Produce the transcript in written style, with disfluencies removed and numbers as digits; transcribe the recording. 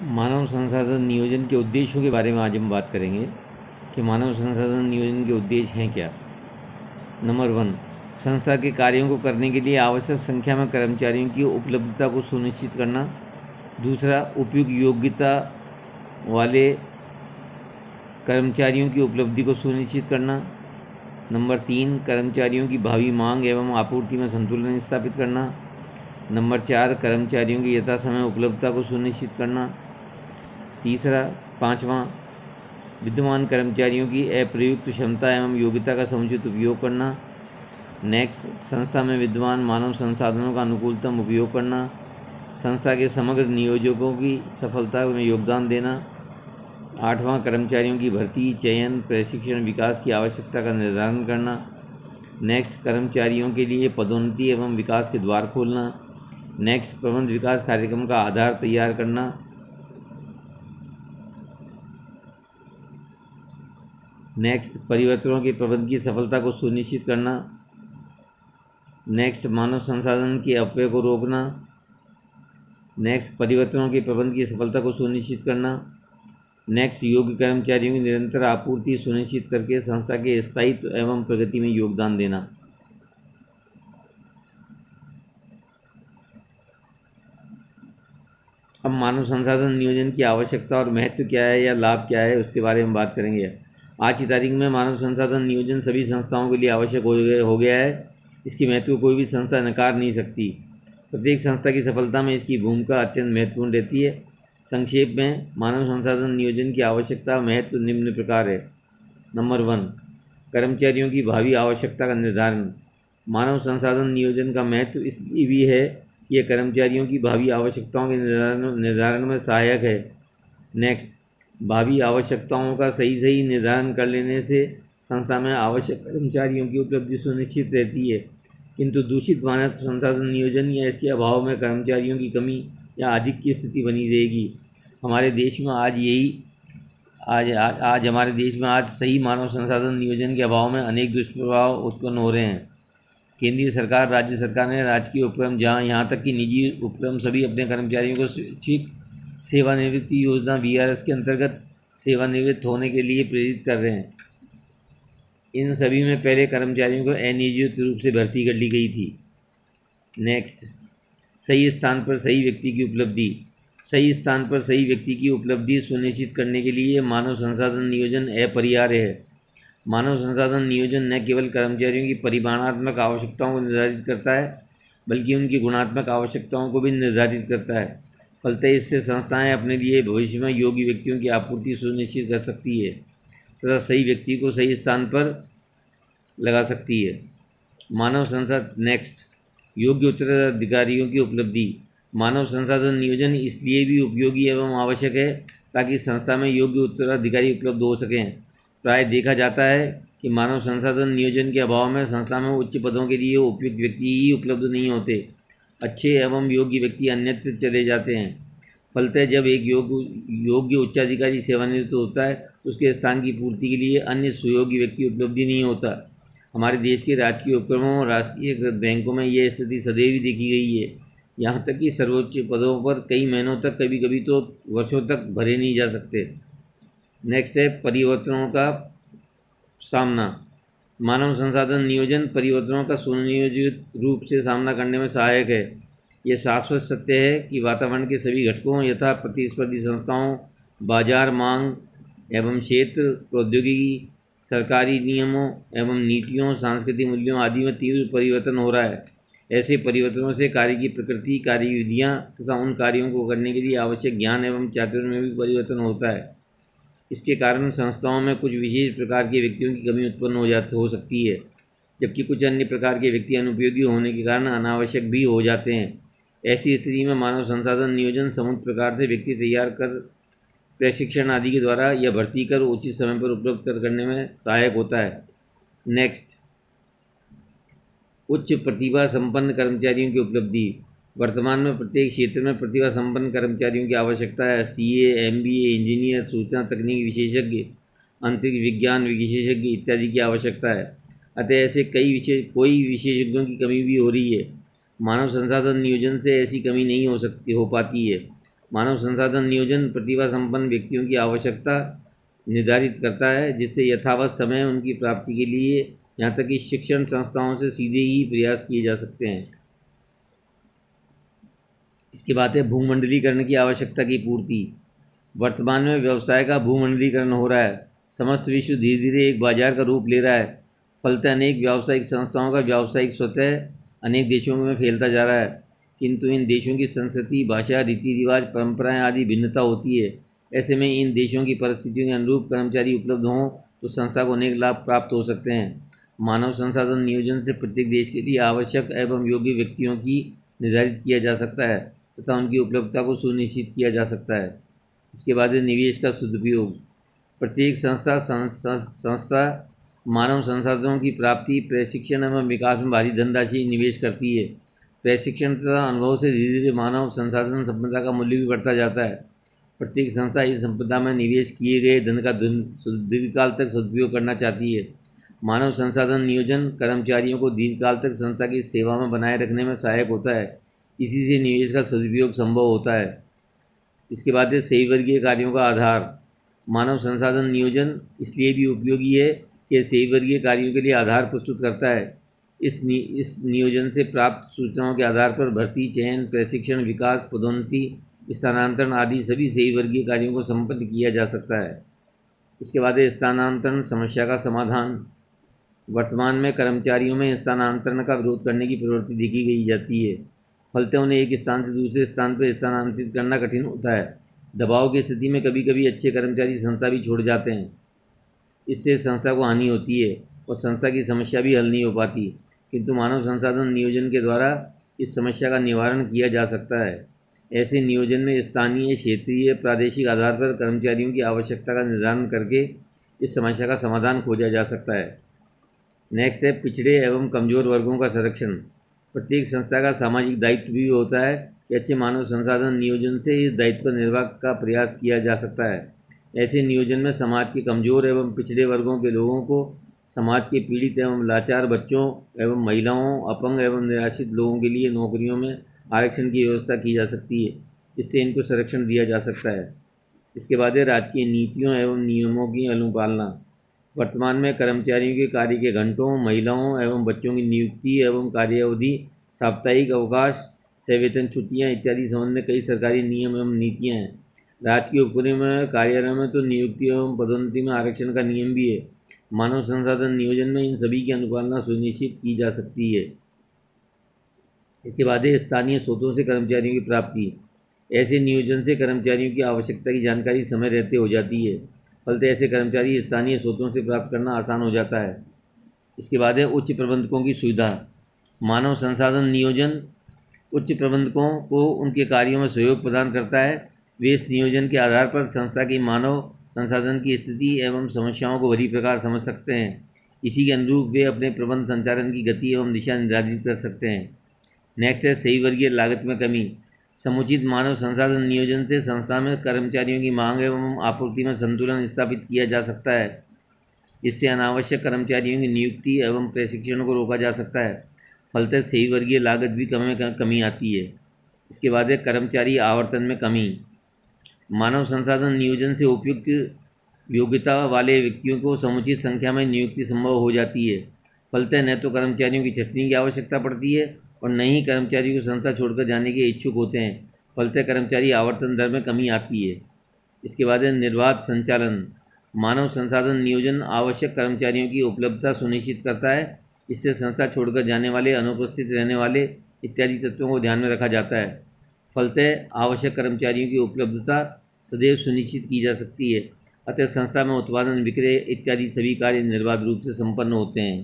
मानव संसाधन नियोजन के उद्देश्यों के बारे में आज हम बात करेंगे कि मानव संसाधन नियोजन के उद्देश्य हैं क्या। नंबर 1, संस्था के कार्यों को करने के लिए आवश्यक संख्या में कर्मचारियों की उपलब्धता को सुनिश्चित करना। दूसरा, उपयुक्त योग्यता वाले कर्मचारियों की उपलब्धि को सुनिश्चित करना। नंबर 3, कर्मचारियों की भावी मांग एवं आपूर्ति में संतुलन स्थापित करना। नंबर 4, कर्मचारियों की यथासमय उपलब्धता को सुनिश्चित करना। तीसरा, पाँचवां, विद्यमान कर्मचारियों की अप्रयुक्त क्षमता एवं योग्यता का समुचित उपयोग करना। नेक्स्ट, संस्था में विद्यमान मानव संसाधनों का अनुकूलतम उपयोग करना। संस्था के समग्र नियोजकों की सफलता में योगदान देना। आठवां, कर्मचारियों की भर्ती, चयन, प्रशिक्षण, विकास की आवश्यकता का निर्धारण करना। नेक्स्ट, कर्मचारियों के लिए पदोन्नति एवं विकास के द्वार खोलना। नेक्स्ट, प्रबंध विकास कार्यक्रम का आधार तैयार करना। नेक्स्ट, परिवर्तनों के प्रबंध की सफलता को सुनिश्चित करना। नेक्स्ट, मानव संसाधन के अपव्यय को रोकना। नेक्स्ट, परिवर्तनों के प्रबंध की सफलता को सुनिश्चित करना। नेक्स्ट, योग्य कर्मचारियों की निरंतर आपूर्ति सुनिश्चित करके संस्था के स्थायित्व एवं प्रगति में योगदान देना। अब मानव संसाधन नियोजन की आवश्यकता और महत्व क्या है या लाभ क्या है, उसके बारे में बात करेंगे। आज की तारीख में मानव संसाधन नियोजन सभी संस्थाओं के लिए आवश्यक हो गया है। इसकी महत्व को कोई भी संस्था नकार नहीं सकती। प्रत्येक संस्था की सफलता में इसकी भूमिका अत्यंत महत्वपूर्ण रहती है। संक्षेप में मानव संसाधन नियोजन की आवश्यकता महत्व निम्न प्रकार है। नंबर 1, कर्मचारियों की भावी आवश्यकता का निर्धारण। मानव संसाधन नियोजन का महत्व इसलिए भी है कि यह कर्मचारियों की भावी आवश्यकताओं के निर्धारण में सहायक है। नेक्स्ट, भावी आवश्यकताओं का सही निर्धारण कर लेने से संस्था में आवश्यक कर्मचारियों की उपलब्धि सुनिश्चित रहती है। किंतु दूषित मानव संसाधन नियोजन या इसके अभाव में कर्मचारियों की कमी या अधिक की स्थिति बनी रहेगी। हमारे देश में आज हमारे देश में आज सही मानव संसाधन नियोजन के अभाव में अनेक दुष्प्रभाव उत्पन्न हो रहे हैं। केंद्रीय सरकार, राज्य सरकार ने राजकीय उपक्रम यहाँ तक कि निजी उपक्रम सभी अपने कर्मचारियों को स्वैच्छिक सेवानिवृत्ति योजना VRS के अंतर्गत सेवानिवृत्त होने के लिए प्रेरित कर रहे हैं। इन सभी में पहले कर्मचारियों को अनियमित रूप से भर्ती कर ली गई थी। नेक्स्ट, सही स्थान पर सही व्यक्ति की उपलब्धि। सही स्थान पर सही व्यक्ति की उपलब्धि सुनिश्चित करने के लिए मानव संसाधन नियोजन अपरिहार्य है। मानव संसाधन नियोजन न केवल कर्मचारियों की परिमाणात्मक आवश्यकताओं को निर्धारित करता है, बल्कि उनकी गुणात्मक आवश्यकताओं को भी निर्धारित करता है। फलतः इससे संस्थाएं अपने लिए भविष्य में योग्य व्यक्तियों की आपूर्ति सुनिश्चित कर सकती है तथा सही व्यक्ति को सही स्थान पर लगा सकती है। मानव संसाधन नेक्स्ट, योग्य उत्तराधिकारियों की उपलब्धि। मानव संसाधन नियोजन इसलिए भी उपयोगी एवं आवश्यक है ताकि संस्था में योग्य उत्तराधिकारी उपलब्ध हो सकें। प्राय देखा जाता है कि मानव संसाधन नियोजन के अभाव में संस्था में उच्च पदों के लिए उपयुक्त व्यक्ति ही उपलब्ध नहीं होते। अच्छे एवं योग्य व्यक्ति अन्यत्र चले जाते हैं। फलतः जब एक योग्य उच्चाधिकारी सेवानिवृत्त होता है, उसके स्थान की पूर्ति के लिए अन्य सुयोग्य व्यक्ति उपलब्धि नहीं होता। हमारे देश के राजकीय उपक्रमों और राष्ट्रीय बैंकों में यह स्थिति सदैव ही देखी गई है। यहाँ तक कि सर्वोच्च पदों पर कई महीनों तक, कभी कभी तो वर्षों तक भरे नहीं जा सकते। नेक्स्ट है परिवर्तनों का सामना। मानव संसाधन नियोजन परिवर्तनों का सुनियोजित रूप से सामना करने में सहायक है। यह शाश्वत सत्य है कि वातावरण के सभी घटकों यथा प्रतिस्पर्धी संस्थाओं, बाजार मांग एवं क्षेत्र, प्रौद्योगिकी, सरकारी नियमों एवं नीतियों, सांस्कृतिक मूल्यों आदि में तीव्र परिवर्तन हो रहा है। ऐसे परिवर्तनों से कार्य की प्रकृति, कार्य विधियाँ तथा उन कार्यों को करने के लिए आवश्यक ज्ञान एवं चातुर्य में भी परिवर्तन होता है। इसके कारण संस्थाओं में कुछ विशेष प्रकार के व्यक्तियों की कमी उत्पन्न हो सकती है, जबकि कुछ अन्य प्रकार के व्यक्ति अनुपयोगी होने के कारण अनावश्यक भी हो जाते हैं। ऐसी स्थिति में मानव संसाधन नियोजन समुचित प्रकार से व्यक्ति तैयार कर प्रशिक्षण आदि के द्वारा या भर्ती कर उचित समय पर उपलब्ध करने में सहायक होता है। नेक्स्ट, उच्च प्रतिभा संपन्न कर्मचारियों की उपलब्धि। वर्तमान में प्रत्येक क्षेत्र में प्रतिभा संपन्न कर्मचारियों की आवश्यकता है। CA, MBA, इंजीनियर, सूचना तकनीक विशेषज्ञ, अंतरिक्ष विज्ञान विशेषज्ञ इत्यादि की आवश्यकता है। अतः ऐसे कोई विशेषज्ञों की कमी भी हो रही है। मानव संसाधन नियोजन से ऐसी कमी नहीं हो पाती है। मानव संसाधन नियोजन प्रतिभा संपन्न व्यक्तियों की आवश्यकता निर्धारित करता है, जिससे यथावत समय उनकी प्राप्ति के लिए यहाँ तक कि शिक्षण संस्थाओं से सीधे ही प्रयास किए जा सकते हैं। इसके बाद है भूमंडलीकरण की आवश्यकता की पूर्ति। वर्तमान में व्यवसाय का भूमंडलीकरण हो रहा है। समस्त विश्व धीरे धीरे एक बाजार का रूप ले रहा है। फलतः अनेक व्यावसायिक संस्थाओं का व्यावसायिक स्वतः अनेक देशों में फैलता जा रहा है, किंतु इन देशों की संस्कृति, भाषा, रीति रिवाज, परंपराएं आदि भिन्नता होती है। ऐसे में इन देशों की परिस्थितियों के अनुरूप कर्मचारी उपलब्ध हों तो संस्था को अनेक लाभ प्राप्त हो सकते हैं। मानव संसाधन नियोजन से प्रत्येक देश के लिए आवश्यक एवं योग्य व्यक्तियों की निर्धारित किया जा सकता है तथा उनकी उपलब्धता को सुनिश्चित किया जा सकता है। इसके बाद निवेश का सदुपयोग। प्रत्येक संस्था मानव संसाधनों की प्राप्ति, प्रशिक्षण एवं विकास में भारी धनराशि निवेश करती है। प्रशिक्षण तथा अनुभव से धीरे धीरे मानव संसाधन संपदा का मूल्य भी बढ़ता जाता है। प्रत्येक संस्था इस संपदा में निवेश किए गए धन का दीर्घकाल तक सदुपयोग करना चाहती है। मानव संसाधन नियोजन कर्मचारियों को दीर्घकाल तक संस्था की सेवा में बनाए रखने में सहायक होता है। इसी से निवेश का सदुपयोग संभव होता है। इसके बाद है सही वर्गीय कार्यों का आधार। मानव संसाधन नियोजन इसलिए भी उपयोगी है कि सही वर्गीय कार्यों के लिए आधार प्रस्तुत करता है। इस नियोजन से प्राप्त सूचनाओं के आधार पर भर्ती, चयन, प्रशिक्षण, विकास, पदोन्नति, स्थानांतरण आदि सभी सही वर्गीय कार्यों को संपन्न किया जा सकता है। इसके बाद है स्थानांतरण समस्या का समाधान। वर्तमान में कर्मचारियों में स्थानांतरण का विरोध करने की प्रवृत्ति देखी गई जाती है। फलतः उन्हें एक स्थान से दूसरे स्थान पर स्थानांतरित करना कठिन होता है। दबाव की स्थिति में कभी कभी अच्छे कर्मचारी संस्था भी छोड़ जाते हैं। इससे संस्था को हानि होती है और संस्था की समस्या भी हल नहीं हो पाती, किंतु मानव संसाधन नियोजन के द्वारा इस समस्या का निवारण किया जा सकता है। ऐसे नियोजन में स्थानीय, क्षेत्रीय, प्रादेशिक आधार पर कर्मचारियों की आवश्यकता का निर्धारण करके इस समस्या का समाधान खोजा जा सकता है। नेक्स्ट है पिछड़े एवं कमज़ोर वर्गों का संरक्षण। प्रत्येक संस्था का सामाजिक दायित्व भी होता है कि अच्छे मानव संसाधन नियोजन से इस दायित्व का निर्वाह का प्रयास किया जा सकता है। ऐसे नियोजन में समाज के कमज़ोर एवं पिछड़े वर्गों के लोगों को, समाज के पीड़ित एवं लाचार बच्चों एवं महिलाओं, अपंग एवं निराश्रित लोगों के लिए नौकरियों में आरक्षण की व्यवस्था की जा सकती है। इससे इनको संरक्षण दिया जा सकता है। इसके बाद है राजकीय नीतियों एवं नियमों की अनुपालना। वर्तमान में कर्मचारियों के कार्य के घंटों, महिलाओं एवं बच्चों की नियुक्ति एवं कार्यावधि, साप्ताहिक अवकाश, सवेतन छुट्टियां इत्यादि संबंध में कई सरकारी नियम एवं नीतियां हैं। राजकीय उपक्रम में कार्यालयों में तो नियुक्ति एवं पदोन्नति में आरक्षण का नियम भी है। मानव संसाधन नियोजन में इन सभी की अनुपालना सुनिश्चित की जा सकती है। इसके बाद है स्थानीय स्रोतों से कर्मचारियों की प्राप्ति। ऐसे नियोजन से कर्मचारियों की आवश्यकता की जानकारी समय रहते हो जाती है। फलतः ऐसे कर्मचारी स्थानीय स्रोतों से प्राप्त करना आसान हो जाता है। इसके बाद है उच्च प्रबंधकों की सुविधा। मानव संसाधन नियोजन उच्च प्रबंधकों को उनके कार्यों में सहयोग प्रदान करता है। वे इस नियोजन के आधार पर संस्था की मानव संसाधन की स्थिति एवं समस्याओं को भली प्रकार समझ सकते हैं। इसी के अनुरूप वे अपने प्रबंध संचालन की गति एवं दिशा निर्धारित कर सकते हैं। नेक्स्ट है सही वर्गीय लागत में कमी। समुचित मानव संसाधन नियोजन से संस्था में कर्मचारियों की मांग एवं आपूर्ति में संतुलन स्थापित किया जा सकता है। इससे अनावश्यक कर्मचारियों की नियुक्ति एवं प्रशिक्षण को रोका जा सकता है। फलतः सही वर्गीय लागत भी कमी आती है। इसके बाद है कर्मचारी आवर्तन में कमी। मानव संसाधन नियोजन से उपयुक्त योग्यता वाले व्यक्तियों को समुचित संख्या में नियुक्ति संभव हो जाती है। फलतः न तो कर्मचारियों की छंटनी की आवश्यकता पड़ती है और न ही कर्मचारी को संस्था छोड़कर जाने के इच्छुक होते हैं। फलतः कर्मचारी आवर्तन दर में कमी आती है। इसके बाद है निर्बाध संचालन। मानव संसाधन नियोजन आवश्यक कर्मचारियों की उपलब्धता सुनिश्चित करता है। इससे संस्था छोड़कर जाने वाले, अनुपस्थित रहने वाले इत्यादि तत्वों को ध्यान में रखा जाता है। फलतः आवश्यक कर्मचारियों की उपलब्धता सदैव सुनिश्चित की जा सकती है। अतः संस्था में उत्पादन, विक्रय इत्यादि सभी कार्य निर्बाध रूप से संपन्न होते हैं।